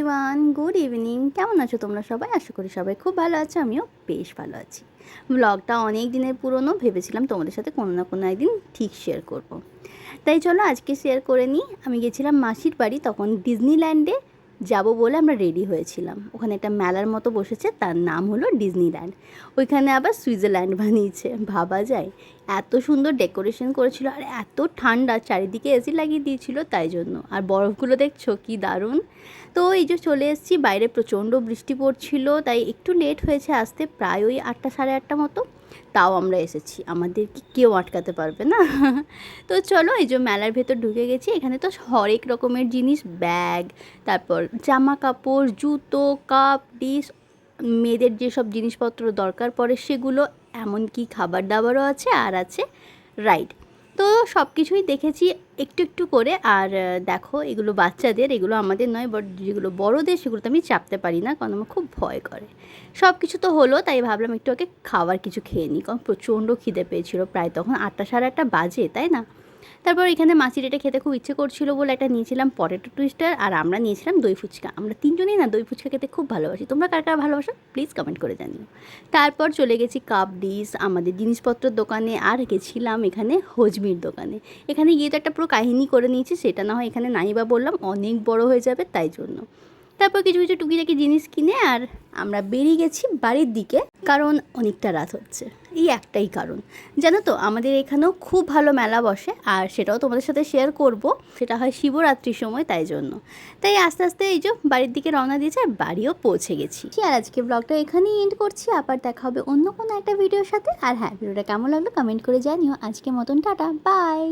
Everyone, good evening. কেমন আছো তোমরা সবাই? আশা করি সবাই খুব ভালো আছো, আমিও বেশ ভালো আছি। ব্লগটা অনেক দিনের পুরনো, ভেবেছিলাম তোমাদের সাথে কোনো না কোনো একদিন ঠিক শেয়ার করব। তাই চলো আজকে শেয়ার করে নিই। আমি গেছিলাম মাসির বাড়ি, তখন ডিজনিল্যান্ডে যাব বলে আমরা রেডি হয়েছিলাম। ওখানে একটা মেলার মতো বসেছে, তার নাম হলো ডিজনিল্যান্ড। ওইখানে আবার সুইজারল্যান্ড বানিয়েছে, ভাবা যায়। এত সুন্দর ডেকোরেশন করেছিল আর এত ঠান্ডা, চারিদিকে এসি লাগিয়ে দিয়েছিল, তাই জন্য। আর বরফগুলো দেখছো কি দারুণ। তো এই যে চলে এসেছি, বাইরে প্রচণ্ড বৃষ্টি পড়ছিল, তাই একটু লেট হয়েছে আসতে, প্রায় ওই 8টা সাড়ে 8টা মতো। তাও আমরা এসেছি, আমাদেরকে কেউ আটকাতে পারবে না। তো চলো এই যে মেলার ভেতর ঢুকে গেছি। এখানে তো হরেক রকমের জিনিস, ব্যাগ, তারপর জামা কাপড়, জুতো, কাপ, ডিশ, মেয়েদের যেসব জিনিসপত্র দরকার পড়ে সেগুলো, এমনকি খাবার দাবারও আছে, আর আছে রাইড। তো সব কিছুই দেখেছি একটু একটু করে। আর দেখো, এগুলো বাচ্চাদের, এগুলো আমাদের নয়, বাট যেগুলো বড়োদের সেগুলো তো আমি চাপতে পারি না, কারণ আমার খুব ভয় করে। সব কিছু তো হলো, তাই ভাবলাম একটু আগে খাবার কিছু খেয়ে নিই, কারণ প্রচণ্ড খিদে পেয়েছিল। প্রায় তখন 8টা সাড়ে 8টা বাজে, তাই না? তারপর এখানে মাছির এটা খেতে খুব ইচ্ছে করছিল বলে একটা নিয়েছিলাম পটেটো টুইস্টার, আর আমরা নিয়েছিলাম দই ফুচকা। আমরা তিনজনেই না দই ফুচকা খেতে খুব ভালোবাসি। তোমরা কার কার ভালোবাসো প্লিজ কমেন্ট করে জানিও। তারপর চলে গেছি কাপ ডিশ, আমাদের জিনিসপত্রের দোকানে, আর গেছিলাম এখানে হজমির দোকানে। এখানে গিয়ে তো একটা পুরো কাহিনী করে নিয়েছি, সেটা না হয় এখানে নাই বা বললাম, অনেক বড় হয়ে যাবে, তাই জন্য। তারপর কিছু কিছু টুকিটাকি জিনিস কিনে আর আমরা বেরিয়ে গেছি বাড়ির দিকে, কারণ অনেকটা রাত হচ্ছে। এই একটাই কারণ, জানো তো, আমাদের এখানেও খুব ভালো মেলা বসে, আর সেটাও তোমাদের সাথে শেয়ার করব। সেটা হয় শিবরাত্রির সময়, তাই জন্য। তাই আস্তে আস্তে এই যে বাড়ির দিকে রওনা দিয়েছে, আর বাড়িও পৌঁছে গেছি। আর আজকে ব্লগটা এখানেই এন্ড করছি, আবার দেখা হবে অন্য কোনো একটা ভিডিওর সাথে। আর হ্যাঁ, ভিডিওটা কেমন লাগলো কমেন্ট করে জানিও। আজকে মতন টাটা, বাই।